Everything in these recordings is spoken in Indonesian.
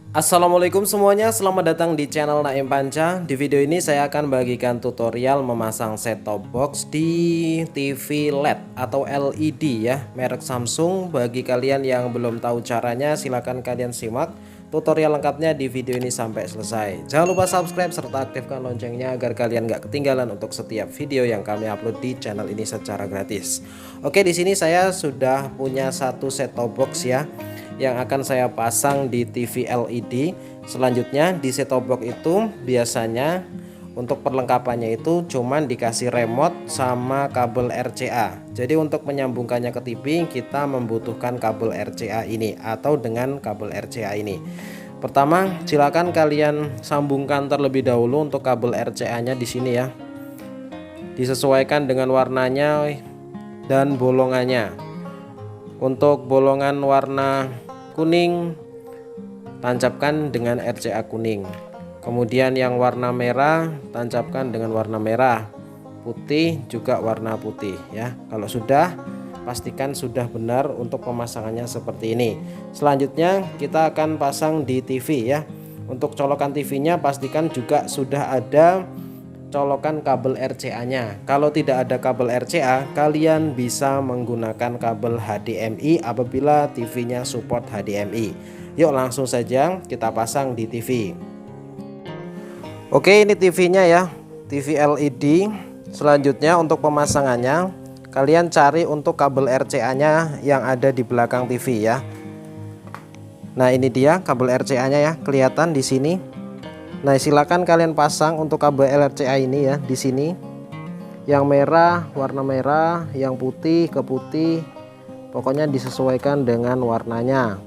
Assalamualaikum semuanya, selamat datang di channel Naim Panca. Di video ini saya akan bagikan tutorial memasang set-top box di TV LED atau LED ya, merek Samsung. Bagi kalian yang belum tahu caranya, silahkan kalian simak tutorial lengkapnya di video ini sampai selesai. Jangan lupa subscribe serta aktifkan loncengnya agar kalian gak ketinggalan untuk setiap video yang kami upload di channel ini secara gratis. Oke, di sini saya sudah punya satu set-top box ya, yang akan saya pasang di TV LED. Selanjutnya di set-top box itu biasanya untuk perlengkapannya itu cuman dikasih remote sama kabel RCA. Jadi untuk menyambungkannya ke TV kita membutuhkan kabel RCA ini atau dengan kabel RCA ini. Pertama, silakan kalian sambungkan terlebih dahulu untuk kabel RCA-nya di sini ya. Disesuaikan dengan warnanya dan bolongannya. Untuk bolongan warna kuning tancapkan dengan RCA kuning, kemudian yang warna merah tancapkan dengan warna merah, putih juga warna putih ya. Kalau sudah, pastikan sudah benar untuk pemasangannya seperti ini. Selanjutnya kita akan pasang di TV ya. Untuk colokan TV-nya pastikan juga sudah ada colokan kabel RCA-nya. Kalau tidak ada kabel RCA, kalian bisa menggunakan kabel HDMI apabila TV-nya support HDMI. Yuk langsung saja kita pasang di TV. Oke, ini TV-nya ya, TV LED. Selanjutnya untuk pemasangannya, kalian cari untuk kabel RCA-nya yang ada di belakang TV ya. Nah, ini dia kabel RCA-nya ya, kelihatan di sini. Nah, silakan kalian pasang untuk kabel RCA ini ya di sini. Yang merah warna merah, yang putih ke putih. Pokoknya disesuaikan dengan warnanya.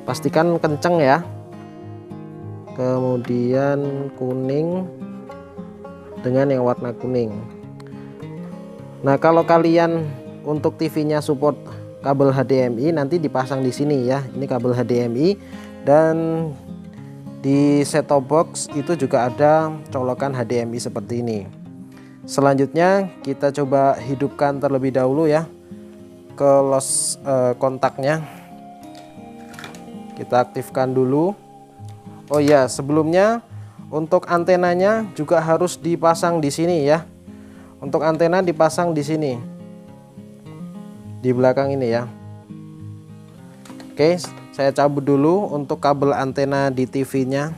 Pastikan kenceng ya. Kemudian kuning dengan yang warna kuning. Nah, kalau kalian untuk TV-nya support kabel HDMI nanti dipasang di sini ya. Ini kabel HDMI dan di set-top box itu juga ada colokan HDMI seperti ini. Selanjutnya kita coba hidupkan terlebih dahulu ya ke kontaknya. Kita aktifkan dulu. Oh ya, sebelumnya untuk antenanya juga harus dipasang di sini ya. Untuk antena dipasang di sini. Di belakang ini ya. Oke, saya cabut dulu untuk kabel antena di TV-nya.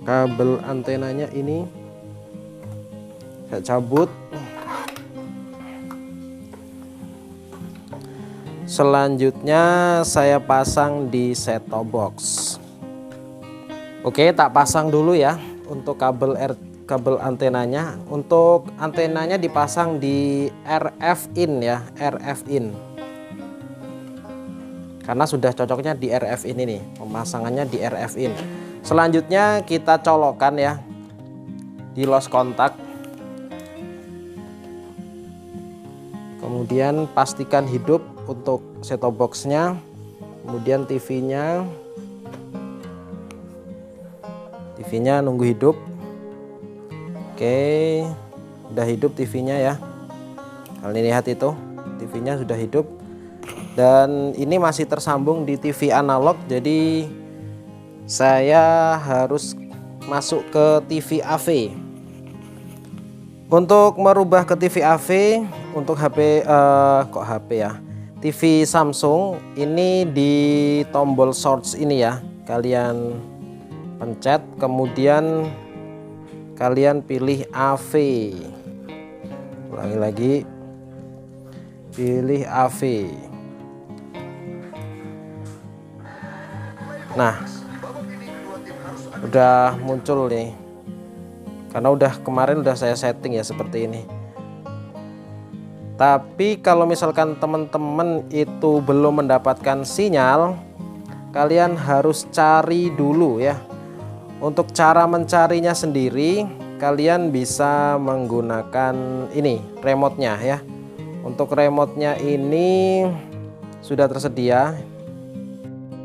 Kabel antenanya ini saya cabut. Selanjutnya saya pasang di set-top box. Oke, tak pasang dulu ya untuk kabel antenanya. Untuk antenanya dipasang di RF in ya, RF in. Karena sudah cocoknya di RF in ini, pemasangannya di RF in. Selanjutnya kita colokan ya di lost kontak. Kemudian pastikan hidup untuk set-top box-nya. Kemudian TV-nya nunggu hidup. Oke, udah hidup TV-nya ya. Kalian lihat itu, TV-nya sudah hidup. Dan ini masih tersambung di TV analog, jadi saya harus masuk ke TV AV. Untuk merubah ke TV AV untuk HP ya, TV Samsung ini di tombol source ini ya, kalian pencet, kemudian kalian pilih AV. Ulangi lagi, pilih AV. Nah, udah muncul nih, karena kemarin udah saya setting ya seperti ini. Tapi kalau misalkan teman-teman itu belum mendapatkan sinyal, kalian harus cari dulu ya. Untuk cara mencarinya sendiri, kalian bisa menggunakan ini remote-nya ya. Untuk remote-nya ini sudah tersedia.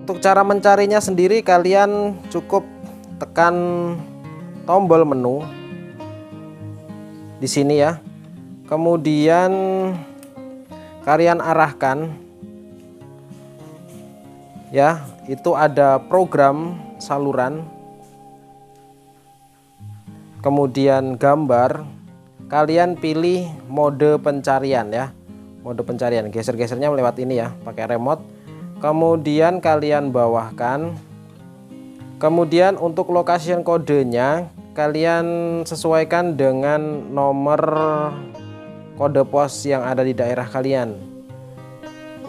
Untuk cara mencarinya sendiri, kalian cukup tekan tombol menu di sini ya. Kemudian kalian arahkan ya, itu ada program saluran, kemudian gambar. Kalian pilih mode pencarian ya, mode pencarian, geser-gesernya lewat ini ya, pakai remote. Kemudian kalian bawahkan. Kemudian untuk location kodenya kalian sesuaikan dengan nomor kode pos yang ada di daerah kalian.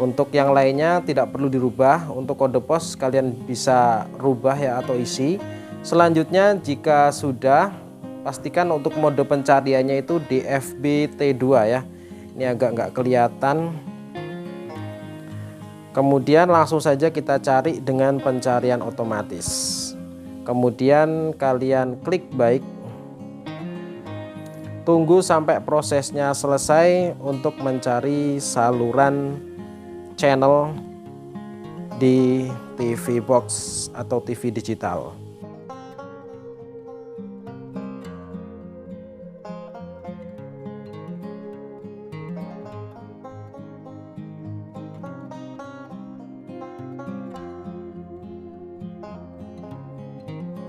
Untuk yang lainnya tidak perlu dirubah. Untuk kode pos kalian bisa rubah ya atau isi. Selanjutnya jika sudah, pastikan untuk mode pencariannya itu DFB T2 ya. Ini agak nggak kelihatan. Kemudian langsung saja kita cari dengan pencarian otomatis. Kemudian kalian klik baik. Tunggu sampai prosesnya selesai untuk mencari saluran channel di TV box atau TV digital.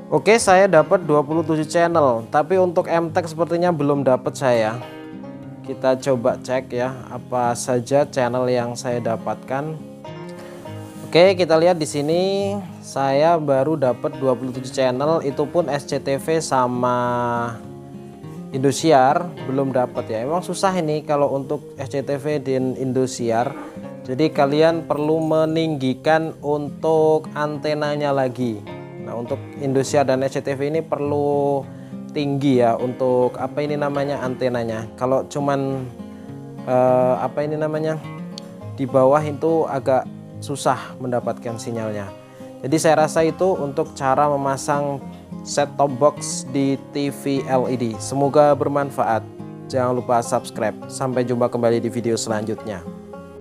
Oke, saya dapat 27 channel, tapi untuk MTech sepertinya belum dapat saya. Kita coba cek ya, apa saja channel yang saya dapatkan. Oke, kita lihat di sini saya baru dapat 27 channel, itu pun SCTV sama Indosiar belum dapat ya. Emang susah ini kalau untuk SCTV dan Indosiar. Jadi kalian perlu meninggikan untuk antenanya lagi. Nah, untuk Indosiar dan SCTV ini perlu tinggi ya untuk apa ini namanya antenanya. Kalau cuman apa ini namanya di bawah itu agak susah mendapatkan sinyalnya. Jadi saya rasa itu untuk cara memasang set top box di TV LED. Semoga bermanfaat. Jangan lupa subscribe. Sampai jumpa kembali di video selanjutnya.